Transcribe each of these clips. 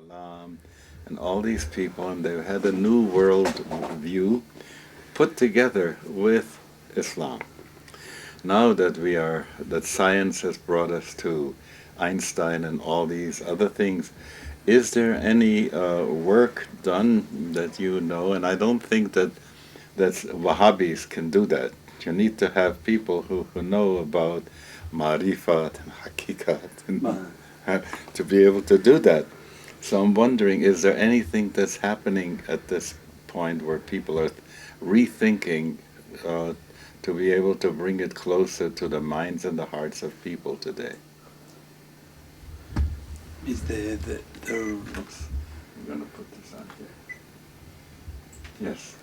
Islam and all these people, and they've had a new world view put together with Islam. Now that science has brought us to Einstein and all these other things, is there any work done that you know? And I don't think that Wahhabis can do that. You need to have people who know about Ma'rifat and Hakikat and to be able to do that. So I'm wondering, is there anything that's happening at this point where people are rethinking to be able to bring it closer to the minds and the hearts of people today? Is Oops, I'm going to put this on here. Yes.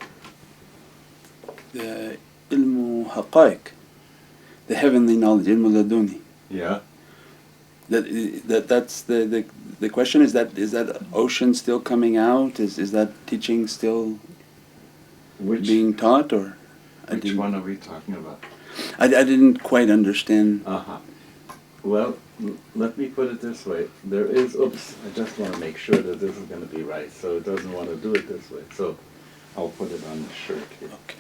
The ilmu haqaiq, the heavenly knowledge, ilmu laduni. Yeah. That's the question. Is that ocean still coming out? Is that teaching still being taught, or which one are we talking about? I didn't quite understand. Well, let me put it this way. There is, I just want to make sure that this is going to be right, so it doesn't want to do it this way. So I'll put it on the shirt here. Okay.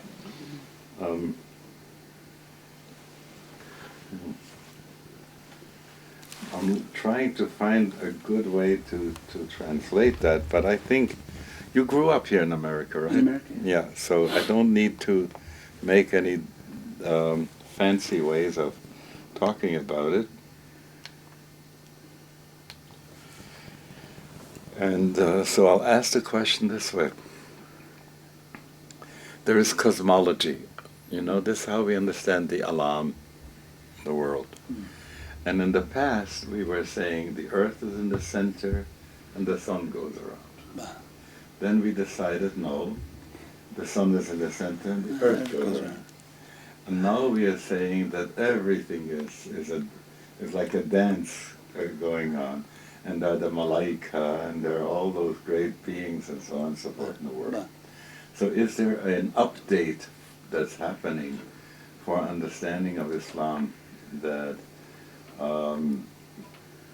I'm trying to find a good way to translate that, but I think you grew up here in America, right? In America, yeah. So I don't need to make any fancy ways of talking about it. And so I'll ask the question this way. There is cosmology. You know, this is how we understand the alam, the world. And in the past, we were saying the earth is in the center and the sun goes around. Then we decided, no, the sun is in the center and the earth goes around. And now we are saying that everything is like a dance going on. And there are the malaika, and there are all those great beings and so on and so forth in the world. So is there an update that's happening for understanding of Islam that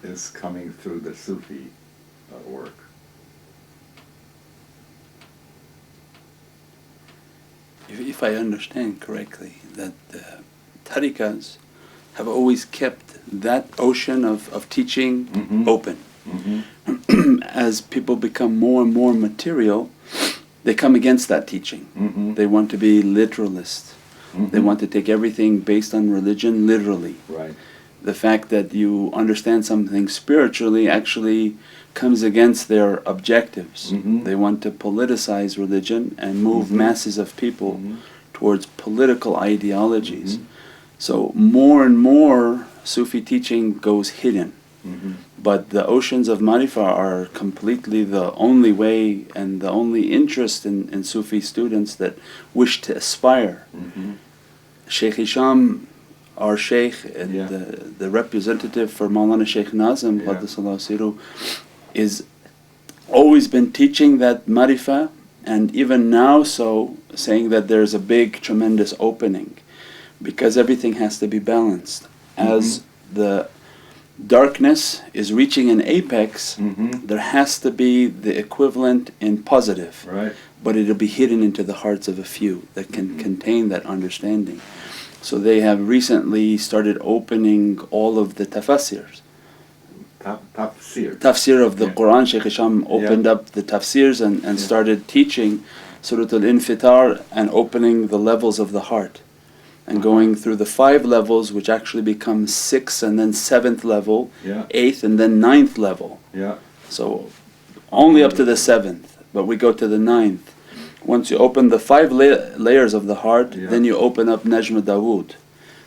is coming through the Sufi work? If I understand correctly, that tariqas have always kept that ocean of teaching open. As people become more and more material, they come against that teaching. They want to be literalist. They want to take everything based on religion literally. Right. The fact that you understand something spiritually actually comes against their objectives. They want to politicize religion and move masses of people towards political ideologies. So more and more Sufi teaching goes hidden. But the oceans of Marifah are completely the only way and the only interest in Sufi students that wish to aspire. Shaykh Hisham, our Shaykh, the representative for Mawlana Shaykh Nazim Qaddasallahu Siru, is always been teaching that Marifah, and even now so saying that there's a big tremendous opening, because everything has to be balanced. As the darkness is reaching an apex, there has to be the equivalent in positive, but it'll be hidden into the hearts of a few that can contain that understanding. So they have recently started opening all of the tafsirs. Tafsir of the Qur'an. Shaykh Hisham opened up the tafsirs and started teaching Surah Al-Infitar and opening the levels of the heart, and going through the 5 levels, which actually become 6th and then 7th level, 8th and then 9th level. So only up to the 7th, but we go to the 9th. Once you open the 5 layers of the heart, then you open up Najm Dawood,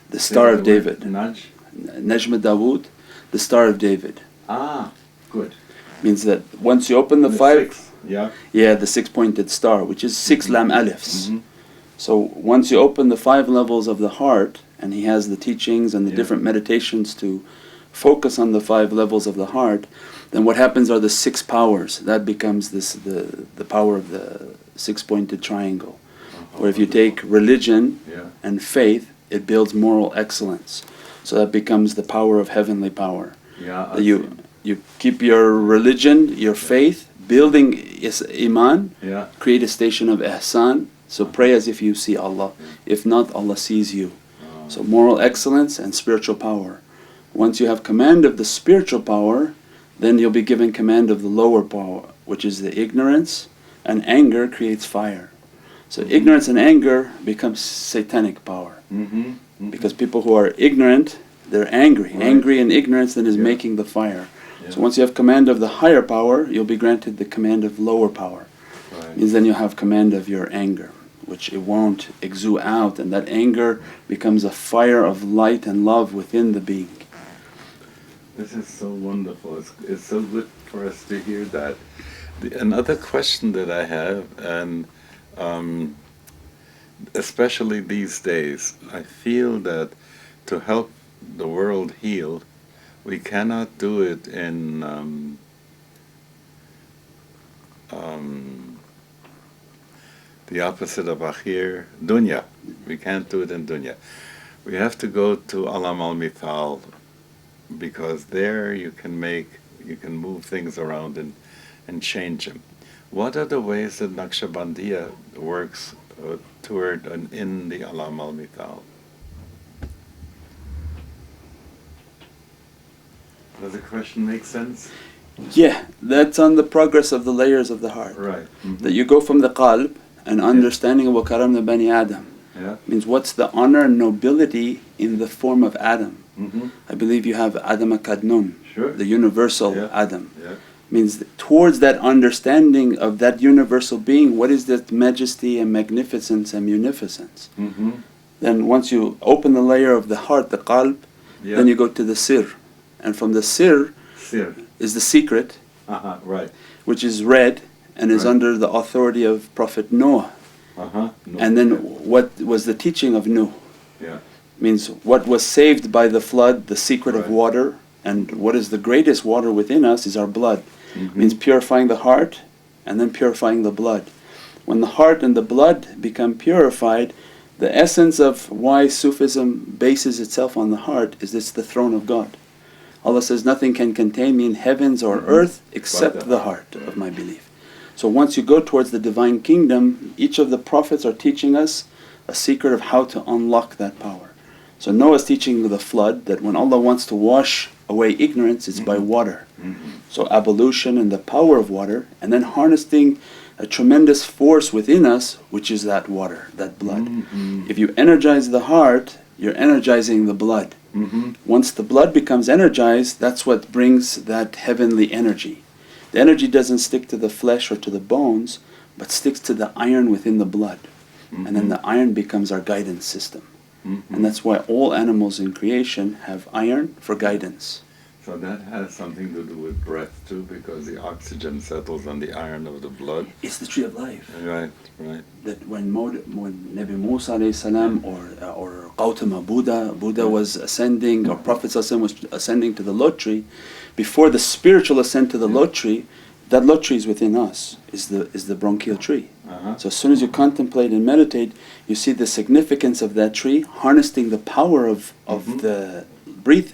the Star of David. Najm Dawood, the Star of David. Good. Means that once you open the 5, the 6-pointed star, which is 6 lam alifs. So once you open the 5 levels of the heart, and he has the teachings and the different meditations to focus on the 5 levels of the heart, then what happens are the 6 powers. That becomes the power of the 6-pointed triangle. Where if you take religion and faith, it builds moral excellence. So that becomes the power of heavenly power. You keep your religion, your faith, building is iman, Yeah. create a station of ihsan. So pray as if you see Allah. If not, Allah sees you. So moral excellence and spiritual power. Once you have command of the spiritual power, then you'll be given command of the lower power, which is the ignorance, and anger creates fire. So ignorance and anger becomes satanic power. Because people who are ignorant, they're angry. Right. Angry and ignorance then is Yeah. making the fire. Yeah. So once you have command of the higher power, you'll be granted the command of lower power. Right. Means then you'll have command of your anger, which it won't exude out, and that anger becomes a fire of light and love within the being. This is so wonderful. It's so good for us to hear that. Another question that I have, and especially these days, I feel that to help the world heal, we cannot do it in the opposite of akhir, dunya. We can't do it in dunya. We have to go to alam al-mithal, because there you can move things around and change them. What are the ways that Naqshbandiya works toward and in the alam al-mithal? Does the question make sense? Yeah, that's on the progress of the layers of the heart. Right. That you go from the qalb and understanding of wa karamna bani Adam. Yeah. Means what's the honor and nobility in the form of Adam. I believe you have Adam Kadnun, Sure. the universal Yeah. Adam. Yeah. Means towards that understanding of that universal being, what is that majesty and magnificence and munificence. Then once you open the layer of the heart, the qalb, Yeah. then you go to the sir. And from the sir Sir. is the secret, Right. which is read and is Right. under the authority of Prophet Noah. No. And then what was the teaching of Nuh? Yeah. Means what was saved by the flood, the secret of Right. water, and what is the greatest water within us is our blood. Mhm. Means purifying the heart and then purifying the blood. When the heart and the blood become purified, the essence of why Sufism bases itself on the heart is it's the throne of God. Allah says, nothing can contain me in heavens or earth except the the heart of my belief. So once you go towards the Divine Kingdom, each of the Prophets are teaching us a secret of how to unlock that power. So Noah's teaching the flood that when Allah wants to wash away ignorance, it's by water. So ablution and the power of water, and then harnessing a tremendous force within us, which is that water, that blood. If you energize the heart, you're energizing the blood. Once the blood becomes energized, that's what brings that heavenly energy. The energy doesn't stick to the flesh or to the bones, but sticks to the iron within the blood. And then the iron becomes our guidance system. And that's why all animals in creation have iron for guidance. So that has something to do with breath too, because the oxygen settles on the iron of the blood. It's the tree of life. Right, right. That when Nabi Musa alayhi salam or Gautama Buddha was ascending, or Prophet was ascending to the lot tree, before the spiritual ascent to the lot tree, that lot tree is within us, is the bronchial tree. So as soon as you contemplate and meditate, you see the significance of that tree, harnessing the power of the breath.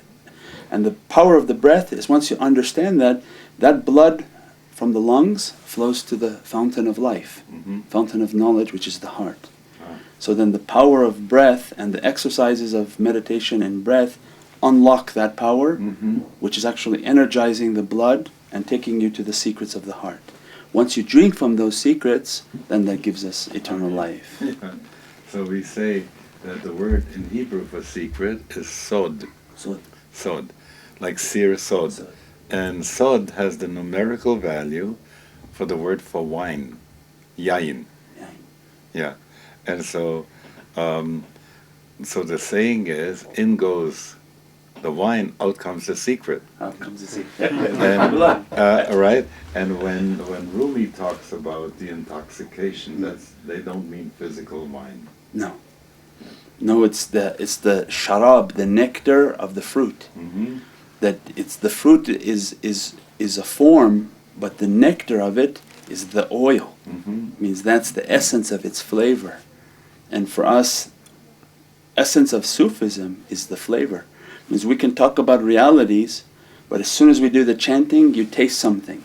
And the power of the breath is, once you understand that blood from the lungs flows to the fountain of life, fountain of knowledge, which is the heart. So then the power of breath and the exercises of meditation and breath unlock that power, which is actually energizing the blood and taking you to the secrets of the heart. Once you drink from those secrets, then that gives us eternal life. Yeah. So we say that the word in Hebrew for secret is sod. Sod. Like sir sod. And sod has the numerical value for the word for wine. Yayin. Yeah. And so the saying is, in goes the wine, out comes the secret. Out comes the secret. And, right? And when Rumi talks about the intoxication, they don't mean physical wine. No, it's the sharab, the nectar of the fruit. That it's the fruit is a form, but the nectar of it is the oil. Means that's the essence of its flavor. And for us, essence of Sufism is the flavor. Means we can talk about realities, But as soon as we do the chanting, you taste something.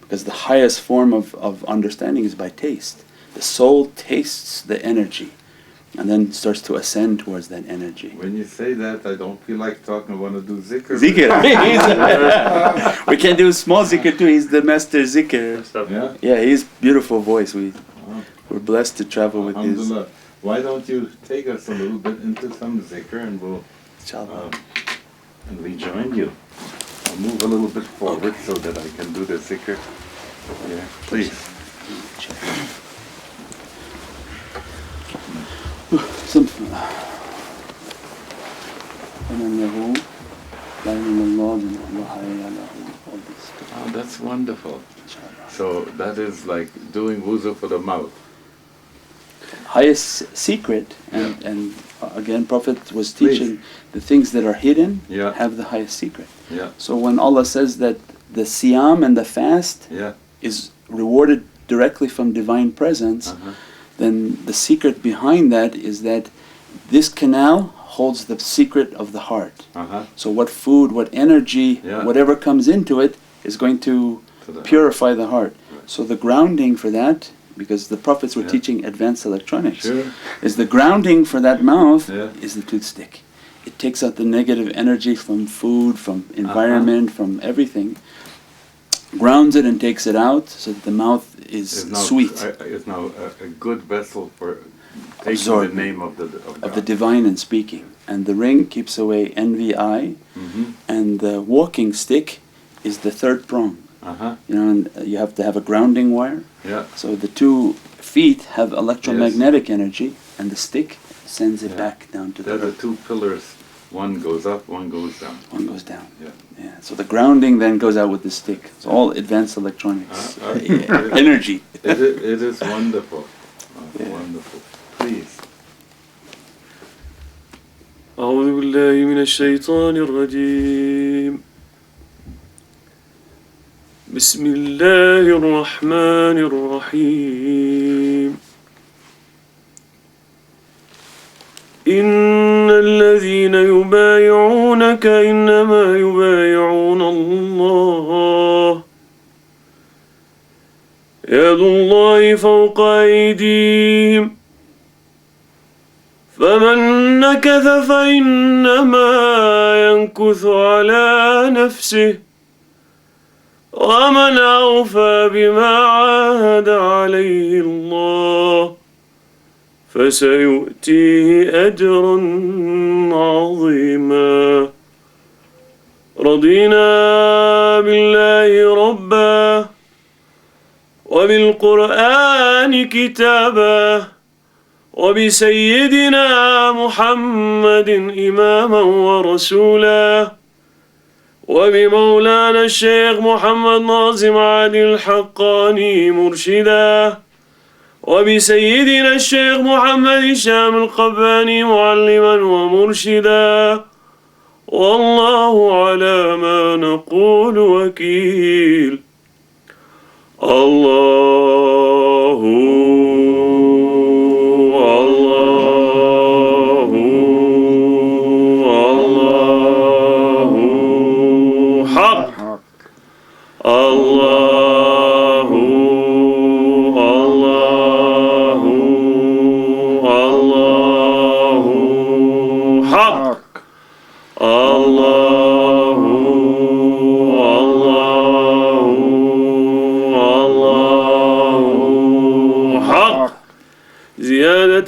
Because the highest form of understanding is by taste. The soul tastes the energy and then starts to ascend towards that energy. When you say that, I don't feel like talking. I want to do zikr. Zikr. We can do small zikr too. He's the master zikr. Yeah? Yeah, he's beautiful voice. We're blessed to travel with his. Alhamdulillah. Why don't you take us a little bit into some zikr and we'll Inshallah. and we join you. I'll move a little bit forward so that I can do the zikr. Yeah, please. Oh, that's wonderful. So that is like doing wuzu for the mouth. Highest secret, and again, Prophet was teaching the things that are hidden have the highest secret. Yeah. So when Allah says that the siyam and the fast is rewarded directly from divine presence, then the secret behind that is that this canal holds the secret of the heart. So what food, what energy, whatever comes into it is going to purify the heart. So the grounding for that, because the Prophets were teaching advanced electronics, is the grounding for that mouth is the toothstick. It takes out the negative energy from food, from environment, from everything, grounds it and takes it out so that the mouth is sweet. It's now a good vessel for taking the name of the divine and speaking. And the ring keeps away envy, eye, and the walking stick is the third prong. You know, and you have to have a grounding wire. So the 2 feet have electromagnetic energy, and the stick sends it back down to the earth. There are 2 pillars. One goes up, one goes down. One goes down. Yeah. So the grounding then goes out with the stick. It's all advanced electronics. Energy. It is wonderful. Wonderful. Please. أعوذ بالله من الشيطان الرجيم. بسم الله الرحمن الرحيم. إن الذين يبايعونك إنما يبايعون الله يد الله فوق أيديهم فمن نكث فإنما ينكث على نفسه ومن أوفى بما عاهد عليه الله فسيؤتيه أجرا عظيما. رضينا بالله ربا وبالقرآن كتابا وبسيدنا محمد إماما ورسولا وبمولانا الشيخ محمد ناظم علي الحقاني مرشدا وبسيدنا الشيخ محمد هشام القباني معلما ومرشدا والله على ما نقول وكيل. الله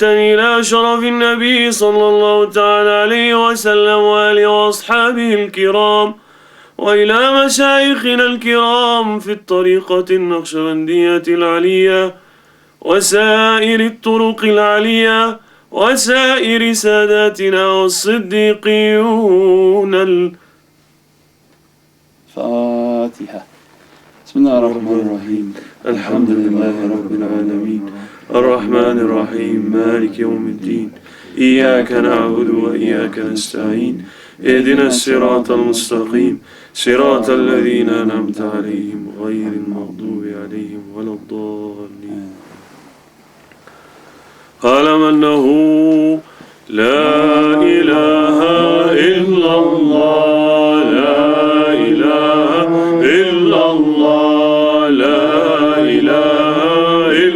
إلى شرف النبي صلى الله تعالى عليه وسلم وآله وأصحابه الكرام وإلى مشايخنا الكرام في الطريقة النقشبندية العلية وسائر الطرق العلية وسائر ساداتنا والصديقيون الفاتحة. بسم الله الرحمن الرحيم. الحمد لله رب العالمين الرحمن الرحيم مالك يوم الدين إياك نعبد وإياك نستعين اهدنا الصراط المستقيم صراط الذين أنعمت عليهم غير المغضوب عليهم ولا الضالين. أعلم أنه لا إله إلا الله لا إله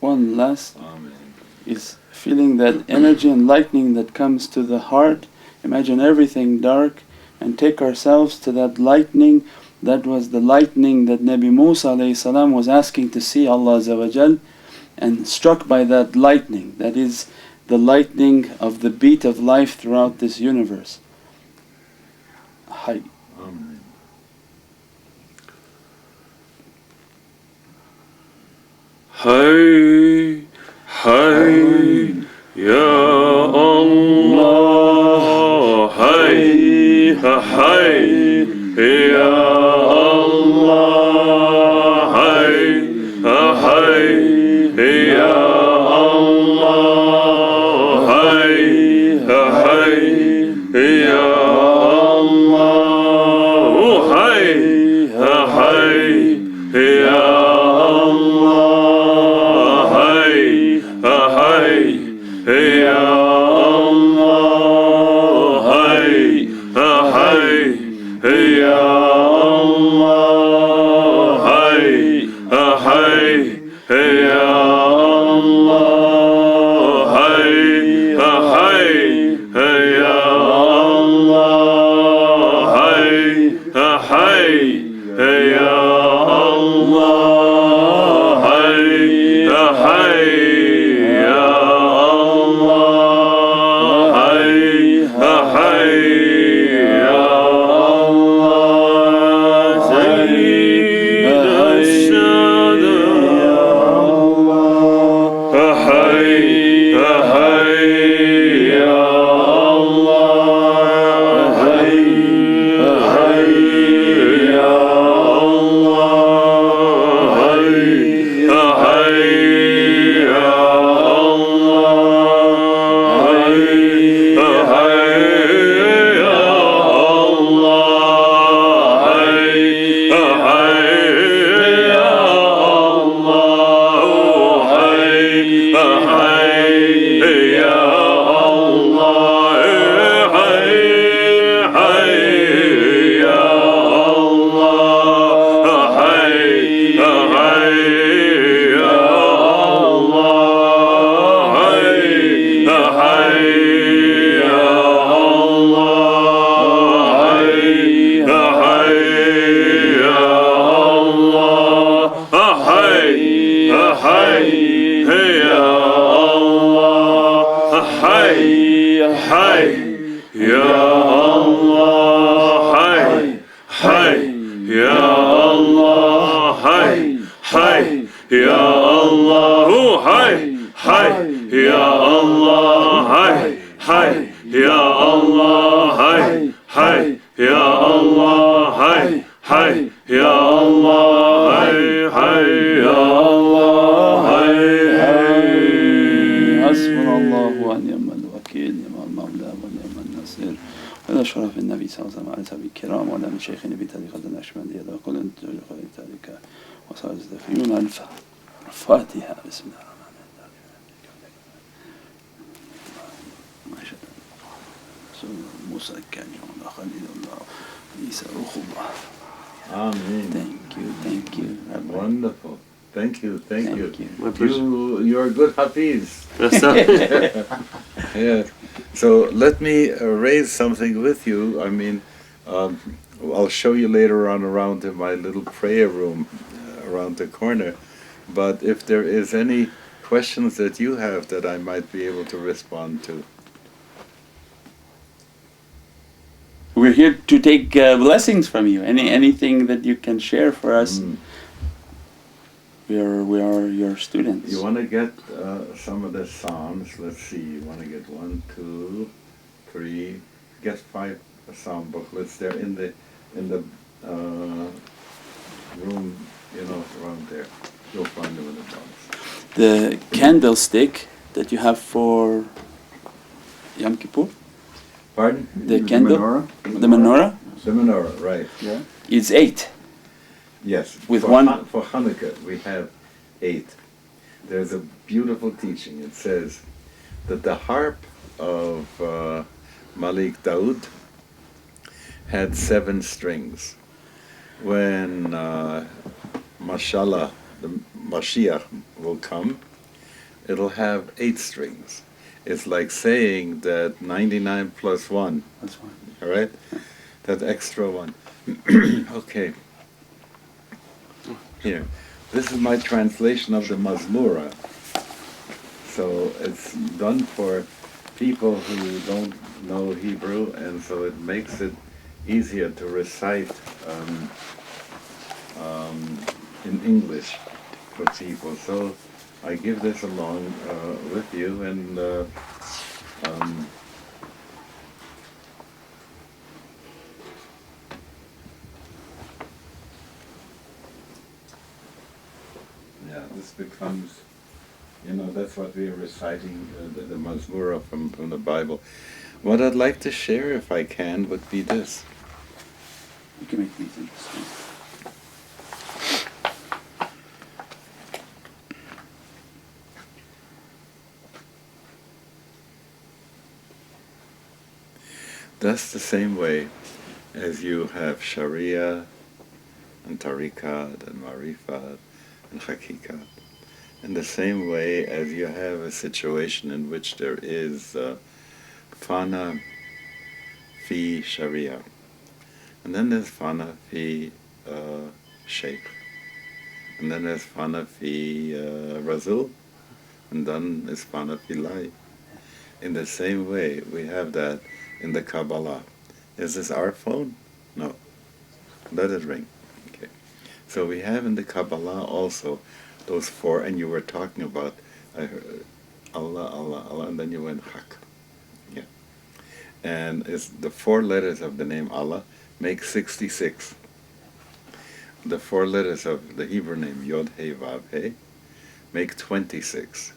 One last is feeling that energy and lightning that comes to the heart. Imagine everything dark and take ourselves to that lightning. That was the lightning that Nabi Musa was asking to see Allah and struck by that lightning. That is the lightning of the beat of life throughout this universe. Hay. Amen. Hay, hay, Ya Allah, hay, hay, Ya Allah, hay, hay, Ya Allah, hay, hay, Ya Allah, hay, hay, Ya شيخ بطريقة النقشبندية كل ذلك وصار الزفيون الفاتحة بسم الله الرحمن الرحيم ما شاء الله موسى كان يوم خليل الله عيسى روح الله. Amen. Thank you. Wonderful. Thank you. My pleasure. You're a good Hafiz. Yeah. So let me raise something with you. I mean, I'll show you later on around in my little prayer room around the corner. But if there is any questions that you have that I might be able to respond to. We're here to take blessings from you. Anything that you can share for us. We are your students. You want to get some of the Psalms. Let's see. You want to get 1, 2, 3. Get 5 Psalm booklets. They're in the room, around there. You'll find them in the box. The candlestick that you have for Yom Kippur. Pardon? The candle. The menorah. The menorah, right? Yeah. It's 8. Yes. With for one. For Hanukkah, we have 8. there's a beautiful teaching. It says that the harp of Malik Daud had 7 strings. When Mashallah, the Mashiach will come, it'll have 8 strings. It's like saying that 99 plus 1. That's fine. All right? That extra one. Okay. Here. This is my translation of the Mazmura. So it's done for people who don't know Hebrew, and so it makes it easier to recite in English for people. So I give this along with you, and yeah, this becomes, that's what we are reciting, the Mazmura from the Bible. What I'd like to share, if I can, would be this. You can make these interesting. That's the same way as you have Sharia and Tariqat and Marifat and Hakikat. In the same way as you have a situation in which there is Fana fi Sharia. And then there's Fana fi Sheikh. And then there's Fana fi Rasul. And then there's Fana fi Lai. In the same way, we have that in the Kabbalah. Is this our phone? No. Let it ring. Okay. So we have in the Kabbalah also those 4, and you were talking about, I heard Allah, Allah, Allah, and then you went Haq. Yeah. And it's the 4 letters of the name Allah make 66. The 4 letters of the Hebrew name Yod, He, Vav, He make 26.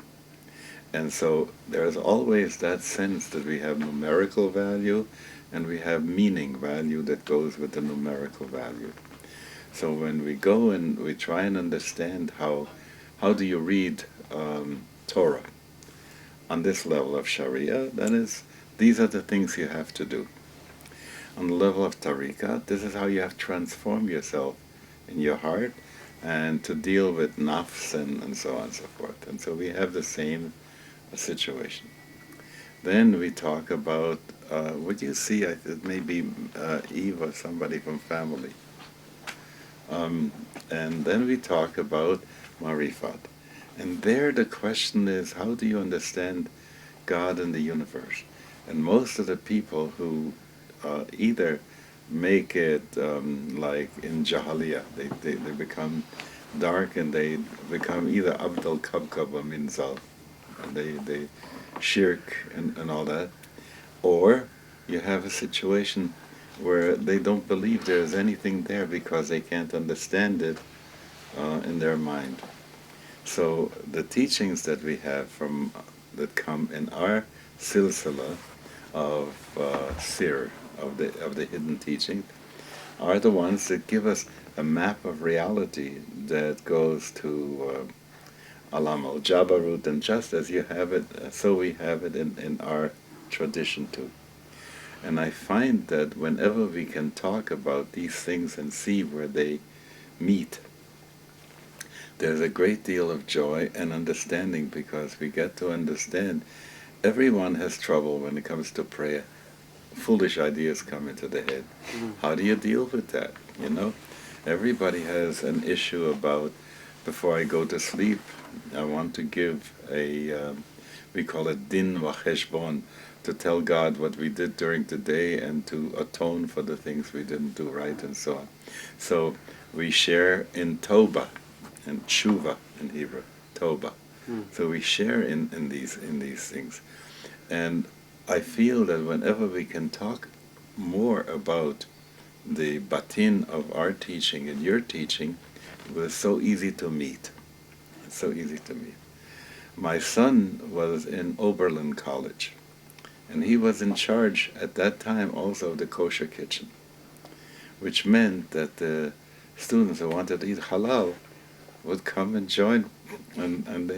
And so there's always that sense that we have numerical value and we have meaning value that goes with the numerical value. So when we go and we try and understand how do you read Torah on this level of Sharia, these are the things you have to do. On the level of Tariqat, this is how you have to transform yourself in your heart and to deal with nafs and so on and so forth. And so we have the same situation. Then we talk about, what you see, it may be Eve or somebody from family. And then we talk about Marifat. And there the question is, how do you understand God and the universe? And most of the people who either make it like in Jahaliya, they become dark and they become either Abdul Kabkab or Minzal. They shirk and all that. Or you have a situation where they don't believe there is anything there because they can't understand it in their mind. So the teachings that we have that come in our silsila of sir, of the hidden teaching, are the ones that give us a map of reality that goes to Alam al-Jabarut, and just as you have it, so we have it in our tradition too. And I find that whenever we can talk about these things and see where they meet, there's a great deal of joy and understanding, because we get to understand everyone has trouble when it comes to prayer. Foolish ideas come into the head. How do you deal with that? Everybody has an issue about, before I go to sleep, I want to give we call it din wa cheshbon, to tell God what we did during the day and to atone for the things we didn't do right and so on. So we share in Toba, and tshuva in Hebrew, Toba. So we share in these things. And I feel that whenever we can talk more about the batin of our teaching and your teaching, it was so easy to meet. It's so easy to meet. My son was in Oberlin College, and he was in charge at that time also of the kosher kitchen, which meant that the students who wanted to eat halal would come and join, and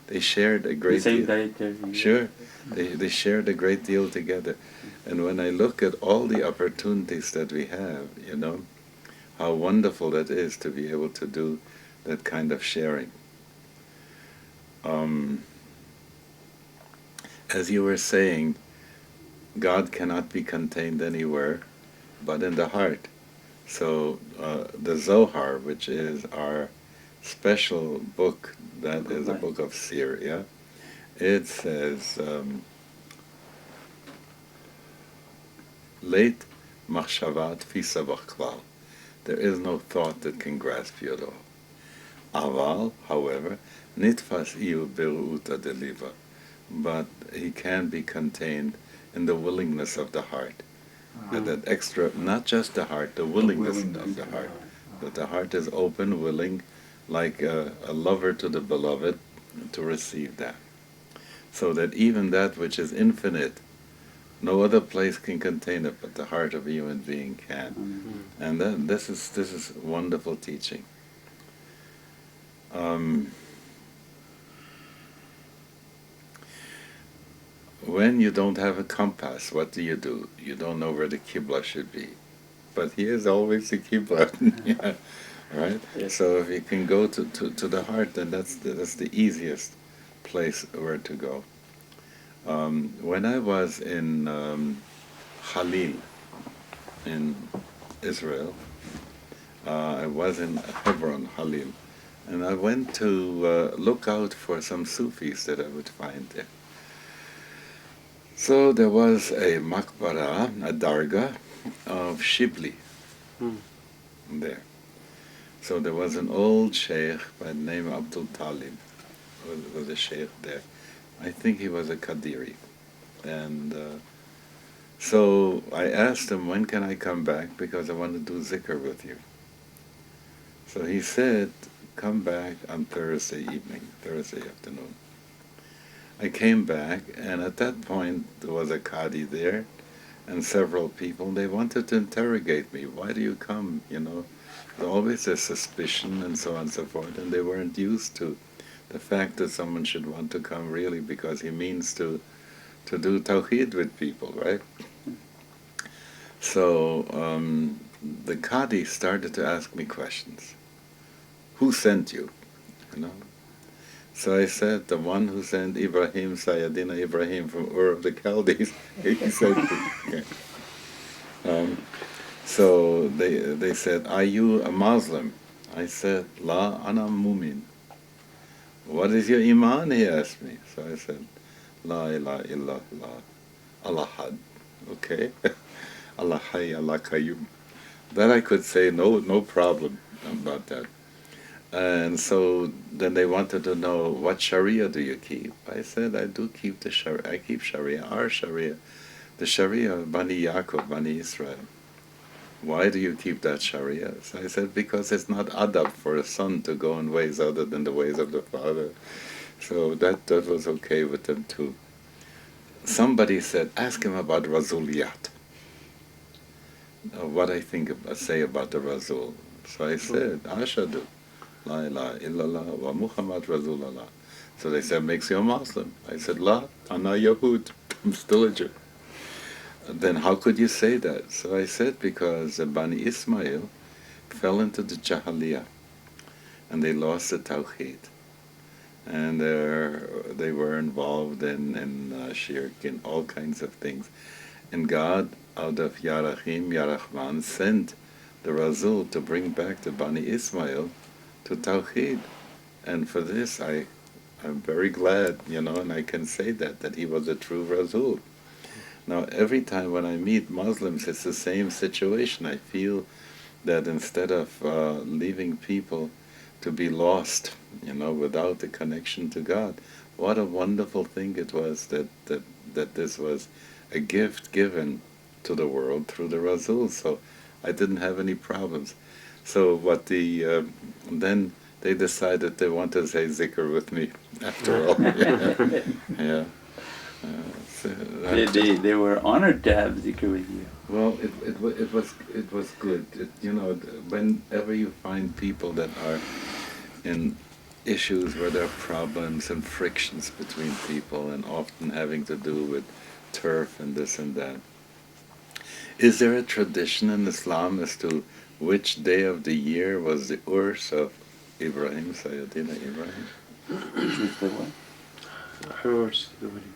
they shared a great The same deal. dietary. Sure, they shared a great deal together. And when I look at all the opportunities that we have, how wonderful that is to be able to do that kind of sharing. As you were saying, God cannot be contained anywhere but in the heart. So the Zohar, which is our special book, that is a book of Syria, it says, Late machshavat tfisa v'chlal. There is no thought that can grasp you at all. Aval, however, nitfas iu beru'uta deliva. But he can be contained in the willingness of the heart. That extra, not just the heart, the willingness of the heart. That the heart is open, willing, like a lover to the beloved, to receive that. So that even that which is infinite, no other place can contain it but the heart of a human being can. Mm-hmm. And then this is wonderful teaching. When you don't have a compass, what do? You don't know where the Qibla should be. But he is always the Qibla. Yeah, right? Yes. So if you can go to the heart, then that's the easiest place where to go. When I was in Khalil, in Israel, I was in Hebron, Khalil, and I went to look out for some Sufis that I would find there. So there was a maqbara, a dargah of Shibli there. So there was an old sheikh by the name of Abdul Talib, was a sheikh there. I think he was a Qadiri. And so I asked him, when can I come back? Because I want to do zikr with you. So he said, come back on Thursday afternoon. I came back, and at that point there was a Qadi there and several people. They wanted to interrogate me. Why do you come? There's always a suspicion and so on and so forth, and they weren't used to the fact that someone should want to come really because he means to do tawheed with people, right? So the Qadi started to ask me questions. Who sent you? So I said, the one who sent Ibrahim, Sayyidina Ibrahim from Ur of the Chaldees, he sent me. So they said, are you a Muslim? I said, La ana mumin. What is your iman? He asked me. So I said, La ilaha illallah, Allah had. Okay? Allah hay, Allah qayyum. That I could say, no problem about that. And so then they wanted to know, what Sharia do you keep? I said, I do keep the Sharia. I keep Sharia, our Sharia, the Sharia of Bani Yaakov, Bani Israel. Why do you keep that Sharia? So I said, because it's not adab for a son to go in ways other than the ways of the father. So that was okay with them too. Somebody said, ask him about Rasuliyat. What I say about the Rasul. So I said, Ashadu. La ilaha illallah wa Muhammad Rasulullah. So they said, makes you a Muslim. I said, La, ana Yahud. I'm still a Jew. Then how could you say that? So I said, because Bani Ismail fell into the Jahiliyyah and they lost the Tawheed. And they were involved in shirk, in all kinds of things. And God, out of Yarachim, Yarachman, sent the Rasul to bring back the Bani Ismail to Tawheed. And for this, I'm very glad, and I can say that he was a true Rasul. Now, every time when I meet Muslims, it's the same situation. I feel that instead of leaving people to be lost, without the connection to God, what a wonderful thing it was that this was a gift given to the world through the Rasul. So I didn't have any problems. So then they decided they wanted to say zikr with me after all. Yeah. They were honored to have zikr with you. Well, it was good. Whenever you find people that are in issues where there are problems and frictions between people, and often having to do with turf and this and that. Is there a tradition in Islam as to which day of the year was the Urs of Ibrahim, Sayyidina Ibrahim? Horse, the wedding.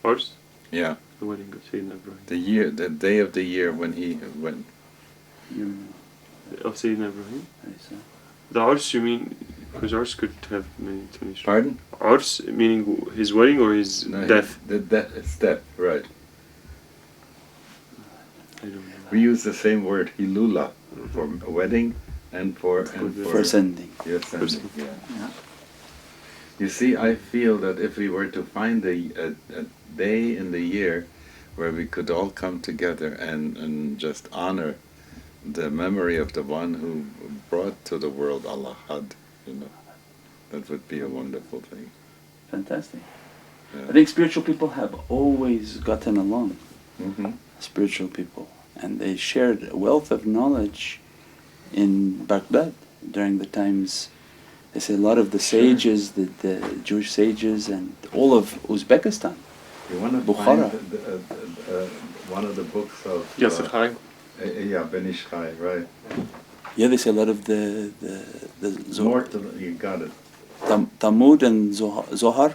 Horse? Yeah. The wedding of Sayyidina Ibrahim. The day of the year when he went. Of Sayyidina Ibrahim? The Urs, you mean, because Urs could have many definitions. Pardon? Urs, meaning his wedding or his death? It's death, right. I don't know. We use the same word, hilula, for a wedding and for sending. Yes, sending, yeah. You see, I feel that if we were to find a day in the year where we could all come together and just honor the memory of the one who brought to the world Allah had, that would be a wonderful thing. Fantastic. Yeah. I think spiritual people have always gotten along. Mm-hmm. Spiritual people. And they shared a wealth of knowledge in Baghdad during the times. They say a lot of the sages, the Jewish sages, and all of Uzbekistan. You want to Bukhara. find one of the books of Yasser Chaim. Ben Ish Chai, right? Yeah, they say a lot of the You got it. Talmud and Zohar,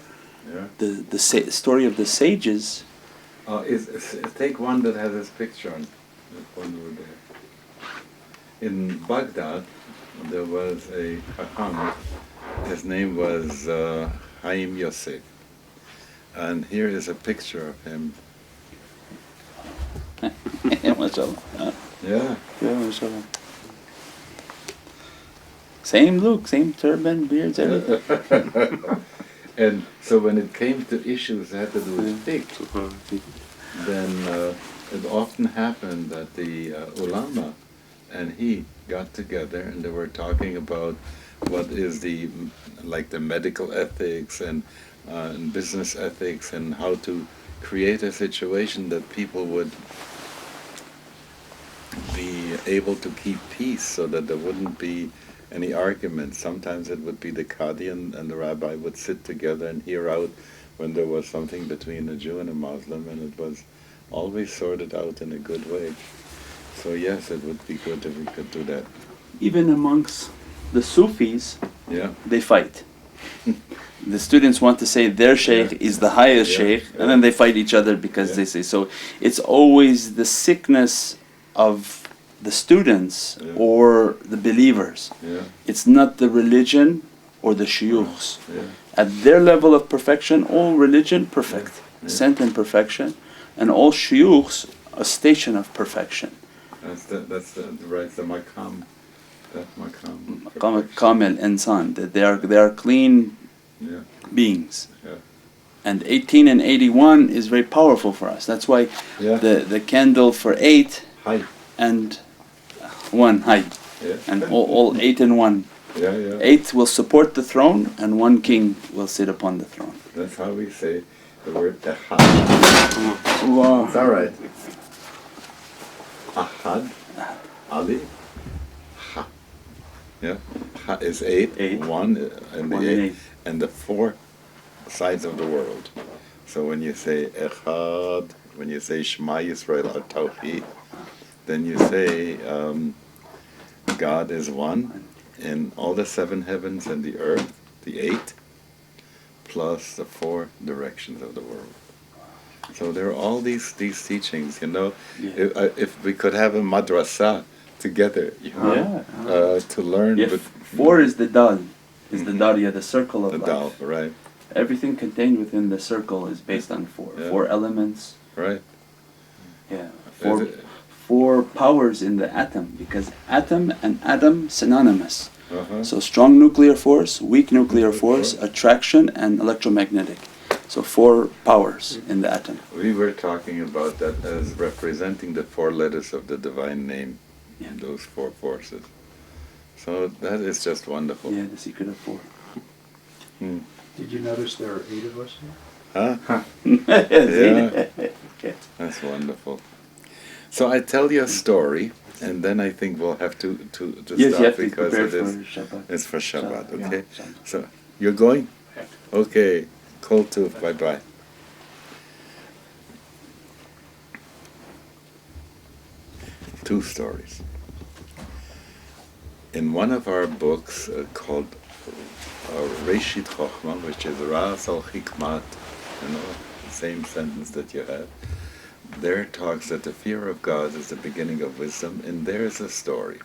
Yeah. the story of the sages. Take one that has his picture on. That one over there. In Baghdad, there was a Chacham. His name was Haim Yosef. And here is a picture of him. MashaAllah. Yeah. Yeah, MashaAllah. Same look, same turban, beards, everything. And so when it came to issues that had to do with fiqh, then it often happened that the ulama and he got together and they were talking about what is the medical ethics and business ethics, and how to create a situation that people would be able to keep peace so that there wouldn't be any arguments. Sometimes it would be the Qadi and the rabbi would sit together and hear out when there was something between a Jew and a Muslim, and it was always sorted out in a good way. So yes, it would be good if we could do that. Even amongst the Sufis, Yeah. they fight. The students want to say their sheikh is the highest sheikh, and then they fight each other because they say so. It's always the sickness of the students or the believers. Yeah. It's not the religion or the shuyukhs. Yeah. At their level of perfection, all religion perfect, sent in perfection, and all shuyukhs a station of perfection. That's the maqam. That maqam. Kamil insan, that they are clean beings. Yeah. And 18 and 81 is very powerful for us. That's why the candle for 8 Hi. and 1 high, and all 8 and 1. 8 will support the throne, and 1 king will sit upon the throne. That's how we say the word Ahad. Wow. It's all right. Ahad, Ali, Ha. Yeah, Ha is 8, 1 and the 8, and the 4 sides of the world. So when you say Echad, when you say Shema Yisrael al-Tawheed, then you say God is one in all the 7 heavens and the earth, the 8, plus the 4 directions of the world. So there are all these teachings, If we could have a madrasa together, to learn. Yeah, 4 is the dal, is the darya, the circle of the life. dal, right? Everything contained within the circle is based on 4. 4 elements. Right. Yeah. 4 powers in the atom, because atom and atom synonymous. So strong nuclear force, weak nuclear force, attraction and electromagnetic. So 4 powers in the atom. We were talking about that as representing the 4 letters of the divine name, those 4 forces. So that is just wonderful. Yeah, the secret of 4. Did you notice there are 8 of us here? Huh? Yeah. That's wonderful. So I tell you a story, and then I think we'll have to Yes, you stop have to because prepare it is for Shabbat. it's for Shabbat. Shabbat, Okay. yeah, Shabbat. So you're going? Okay. Kol Tuv. Bye bye. Two stories. In one of our books called Reshit Chochma, which is Ras al Chikmat, the same sentence that you have, there talks that the fear of God is the beginning of wisdom, and there's a story.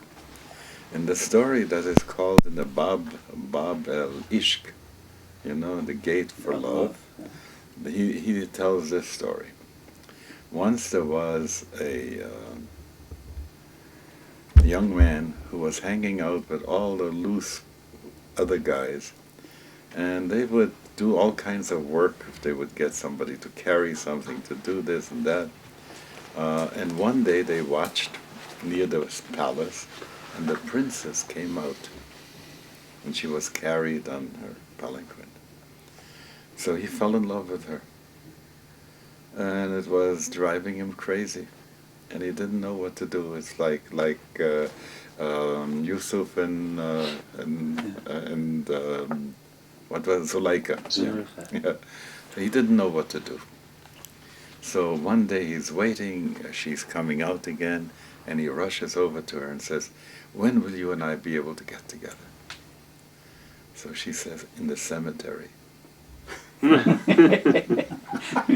In the story that is called in the Bab el Ishq, the gate for love, he tells this story. Once there was a young man who was hanging out with all the loose other guys, and they would do all kinds of work if they would get somebody to carry something, to do this and that. And one day they watched near the palace, and the princess came out, and she was carried on her palanquin. So he fell in love with her, and it was driving him crazy, and he didn't know what to do. It's like Yusuf and what was it, Zuleika? Yeah. So he didn't know what to do. So one day he's waiting, she's coming out again, and he rushes over to her and says, "When will you and I be able to get together?" So she says, "In the cemetery." Is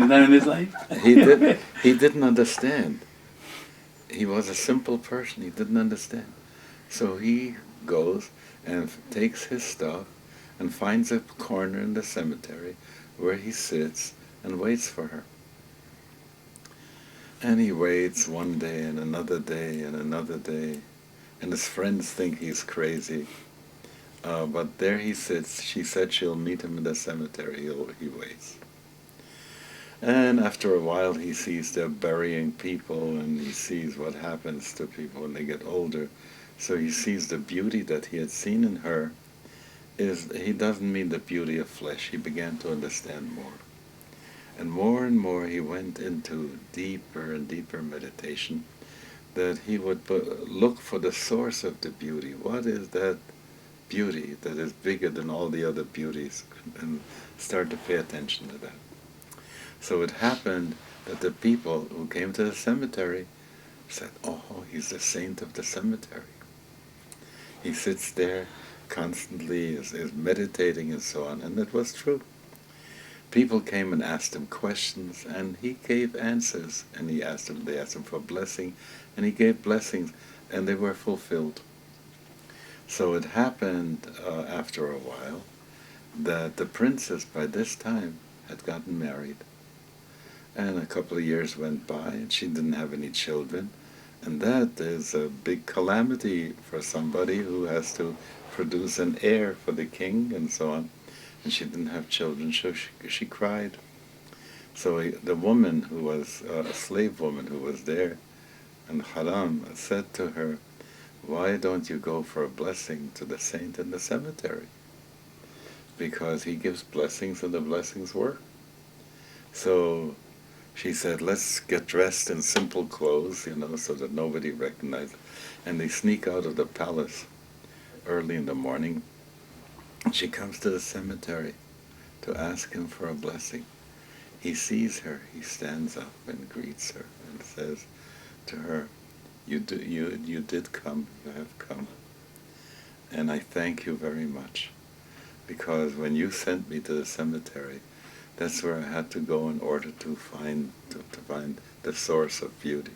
that in his life? He didn't understand. He was a simple person. He didn't understand. So he goes and takes his stuff and finds a corner in the cemetery where he sits and waits for her. And he waits one day and another day and another day, and his friends think he's crazy. But there he sits. She said she'll meet him in the cemetery. He waits. And after a while he sees they're burying people, and he sees what happens to people when they get older. So he sees the beauty that he had seen in her. He doesn't mean the beauty of flesh. He began to understand more. And more he went into deeper and deeper meditation, that he would look for the source of the beauty. What is that beauty that is bigger than all the other beauties? And start to pay attention to that. So it happened that the people who came to the cemetery said, "Oh, he's the saint of the cemetery. He sits there constantly, is meditating and so on." And it was true. People came and asked him questions, and he gave answers. And they asked him for a blessing, and he gave blessings, and they were fulfilled. So it happened after a while that the princess by this time had gotten married. And a couple of years went by, and she didn't have any children. And that is a big calamity for somebody who has to produce an heir for the king and so on. And she didn't have children, so she cried. So the woman who was a slave woman who was there, and Haram, said to her, "Why don't you go for a blessing to the saint in the cemetery? Because he gives blessings and the blessings work." So she said, "Let's get dressed in simple clothes, so that nobody recognizes." And they sneak out of the palace early in the morning. And she comes to the cemetery to ask him for a blessing. He sees her. He stands up and greets her and says to her, you did come. You have come. And I thank you very much, because when you sent me to the cemetery, that's where I had to go in order to find the source of beauty.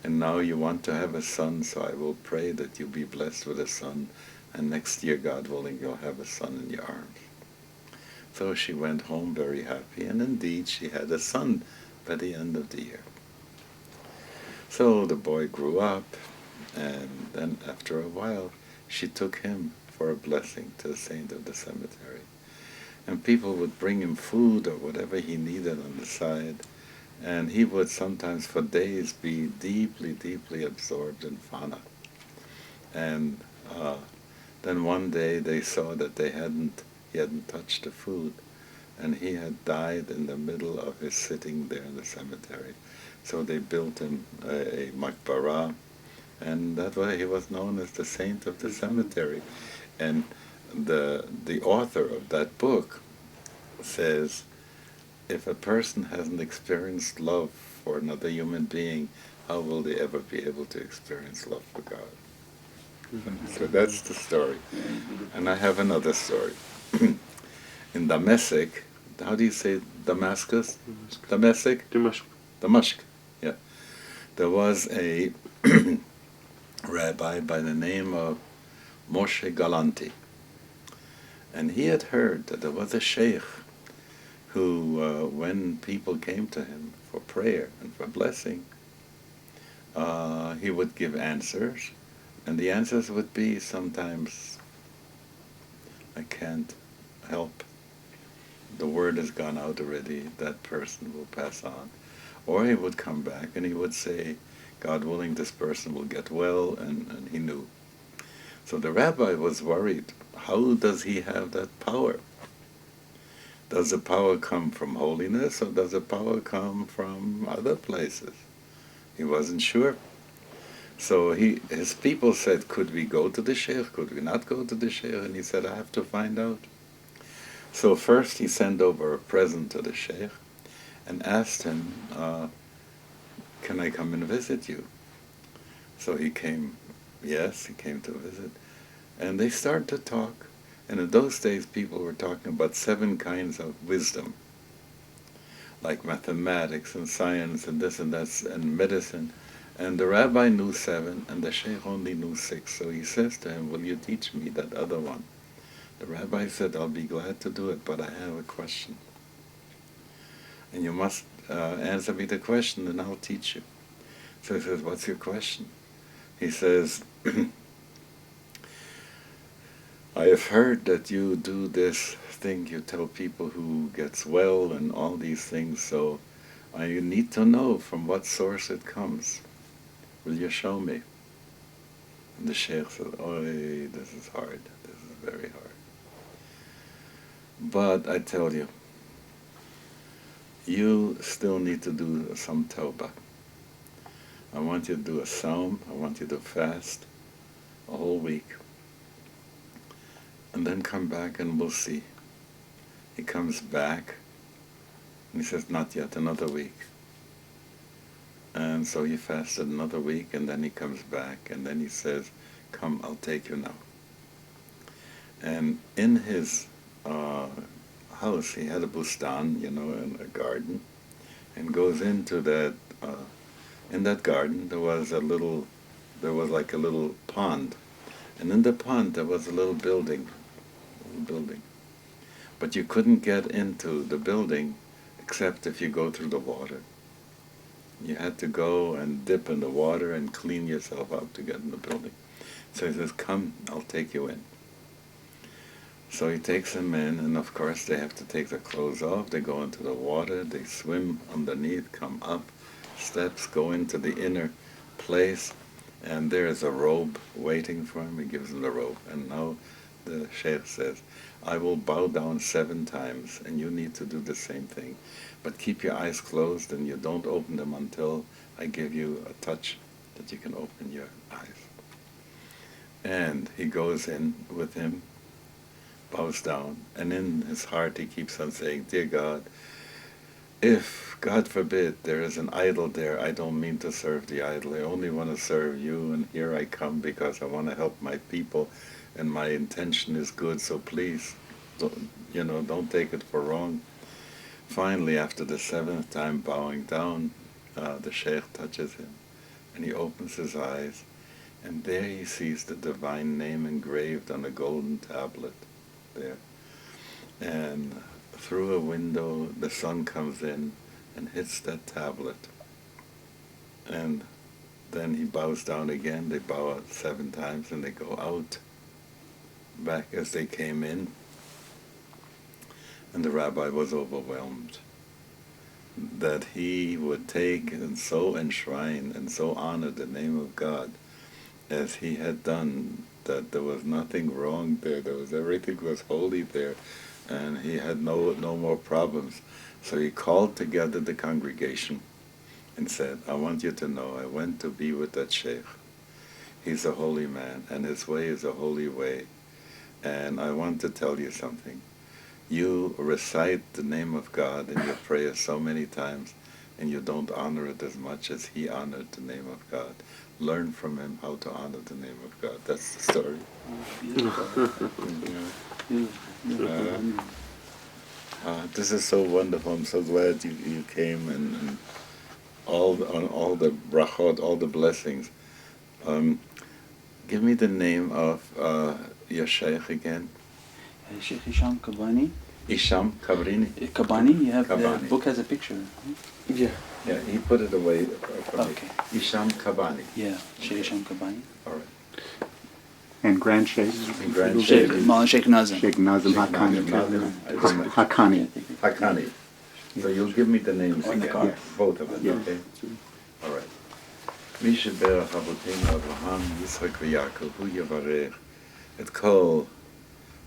And now you want to have a son, so I will pray that you be blessed with a son, and next year, God willing, you'll have a son in your arms. So she went home very happy, and indeed she had a son by the end of the year. So the boy grew up, and then after a while, she took him for a blessing to the saint of the cemetery. And people would bring him food or whatever he needed on the side, and he would sometimes for days be deeply, deeply absorbed in Fana. And then one day they saw that he hadn't touched the food. and he had died in the middle of his sitting there in the cemetery. So they built him a maqbarah, and that way he was known as the saint of the cemetery. And the author of that book says, if a person hasn't experienced love for another human being, how will they ever be able to experience love for God? So that's the story. And I have another story. In Damascus, how do you say Damascus? Damascus? Damascus, yeah. There was a rabbi by the name of Moshe Galanti. And he had heard that there was a sheikh who, when people came to him for prayer and for blessing, he would give answers. And the answers would be sometimes, I can't help. The word has gone out already, that person will pass on. Or he would come back and he would say, God willing, this person will get well, and he knew. So the rabbi was worried, how does he have that power? Does the power come from holiness, or does the power come from other places? He wasn't sure. So his people said, could we go to the sheikh? Could we not go to the sheikh? And he said, I have to find out. So first he sent over a present to the sheikh and asked him, can I come and visit you? So he came, yes, he came to visit. And they started to talk. And in those days people were talking about 7 kinds of wisdom, like mathematics and science and this and that and medicine. And the rabbi knew 7, and the sheikh only knew 6. So he says to him, will you teach me that other one? The rabbi said, I'll be glad to do it, but I have a question. And you must answer me the question, and I'll teach you. So he says, what's your question? He says, I have heard that you do this thing, you tell people who gets well and all these things, so I need to know from what source it comes. Will you show me? And the sheikh said, oh, this is hard. This is very hard. But I tell you, you still need to do some tawbah. I want you to do a psalm. I want you to fast a whole week. And then come back and we'll see. He comes back and he says, not yet, another week. And so he fasted another week, and then he comes back, and then he says, come, I'll take you now. And in his house, he had a bustan, in a garden, and goes into that, in that garden there was like a little pond, and in the pond there was a little building. But you couldn't get into the building except if you go through the water. You had to go and dip in the water and clean yourself up to get in the building. So he says, come, I'll take you in. So he takes them in, and of course they have to take their clothes off. They go into the water, they swim underneath, come up, steps, go into the inner place, and there is a robe waiting for him. He gives him the robe. And now the sheikh says, I will bow down 7 times, and you need to do the same thing. But keep your eyes closed, and you don't open them until I give you a touch that you can open your eyes. And he goes in with him, bows down, and in his heart he keeps on saying, dear God, if, God forbid, there is an idol there, I don't mean to serve the idol. I only want to serve you, and here I come because I want to help my people, and my intention is good, so please, don't take it for wrong. Finally, after the 7th time bowing down, the sheikh touches him, and he opens his eyes, and there he sees the divine name engraved on a golden tablet there. And through a window, the sun comes in and hits that tablet. And then he bows down again. They bow out 7 times, and they go out back as they came in. And the rabbi was overwhelmed that he would take and so enshrine and so honor the name of God as he had done, that there was nothing wrong there. Everything was holy there. and he had no more problems. So he called together the congregation and said, I want you to know I went to be with that sheikh. He's a holy man, and his way is a holy way. And I want to tell you something. You recite the name of God in your prayer so many times, and you don't honor it as much as he honored the name of God. Learn from him how to honor the name of God. That's the story. This is so wonderful. I'm so glad you came and all the brachot, all the blessings. Give me the name of your sheikh again. Sheikh Hisham Kabani. Isham Kabrini. Kabani, you have Kabani. the book has a picture. Yeah. Yeah, he put it away for Okay. me. Isham Kabani. Yeah, Sheikh Hisham Kabani. All right. And Grand Sheikh? And Grand Sheikh Sheikh. Maulana Sheikh Nazim. Sheikh Nazim Sheikh Haqqani. Nazim. Haqqani. Haqqani. So you'll give me the names On the again. card. Both of them, Yeah. okay? All right. מי שברך אבותינו אברהם, יצחק ויעקב, הוא יברך את כל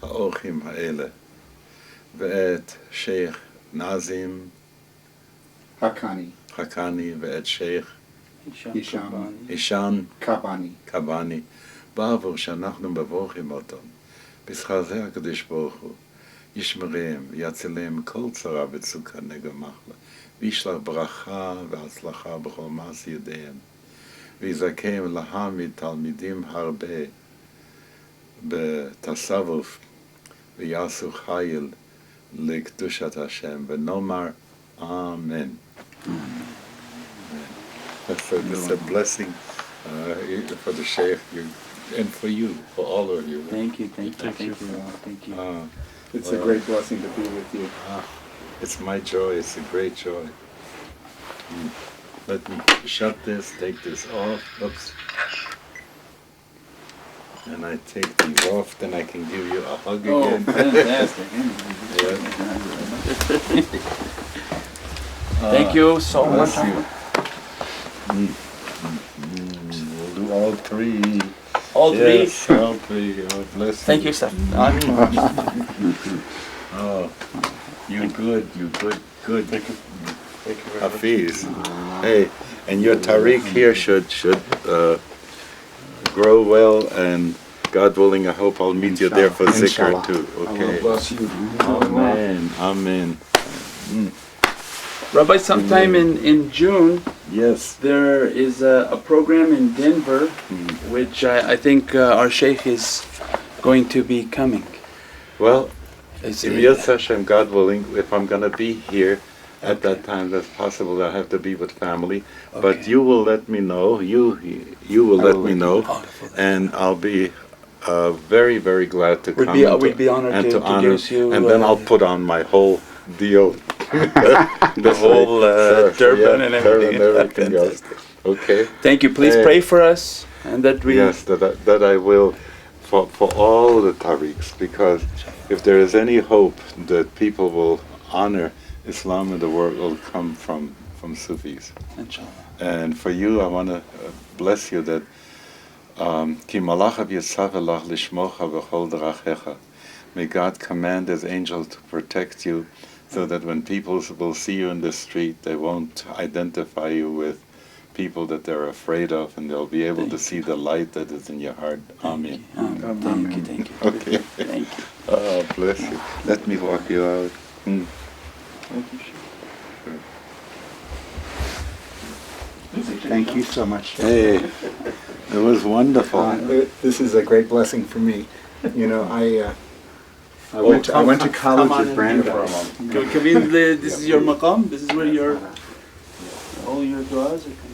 האורחים האלה ואת שייח נאזים Haqqani. חכני ואת שייח Hisham Hisham. Kabani. הישן Kabani. קבני, בעבור שאנחנו מבורכים אותם. בשכר זה הקדוש ברוך הוא ישמרם ויצילם מכל צרה וצוקה נגע מחלה, וישלח ברכה והצלחה בכל מעשי ידיהם, ויזכם להעמיד תלמידים הרבה בתסבוב ויעשו חיל לקדושת השם, ונאמר אמן. So this is a blessing for the Sheikh and for you, for all of you. Thank you. Thank you. Thank you. It's a great blessing to be with you. It's my joy, it's a great joy. Let me shut this, take this off, oops. And I take these off, then I can give you a hug Oh, again. fantastic. Thank you so much. Bless you. We'll do all three. All three. Yes, all three. Oh, bless you. Thank you, sir. Oh, you good. Thank you. Thank you very much. Hafiz. Hey, and your tariq here should grow well, and God willing, I hope I'll meet you there for zikr Inshallah. too. Okay. Bless you. Amen. Amen. Rabbi, sometime in June, Yes. there is a program in Denver, which I think our sheikh is going to be coming. Well, It's, if Yod Hashem, God willing, if I'm going to be here at that time, that's possible that I have to be with family. But Okay. you will let me know. You will let me know, Wonderful. and I'll be very, very glad to We'd come. be- and we'd be honored and to honor, introduce you, and then I'll put on my whole deal, the whole, turban and everything. everything else. Okay. Thank you. Please Hey. pray for us, and that we. Yes, that I will for all the tariqs, because if there is any hope that people will honor Islam in the world, will come from Sufis. Inshallah. And for you, I want to bless you that Ki malachav yitzav lishmocha v'chol derachecha. May God command His angel to protect you, so that when people will see you in the street, they won't identify you with people that they're afraid of, and they'll be able to see the light that is in your heart. Amen. Thank you. Okay. Thank you. Oh, bless you. Let me walk you out. Thank you. Thank you so much. Hey, it was wonderful. This is a great blessing for me. You know, I went to college at Brandeis. This is your maqam? This is where your all your du'as are?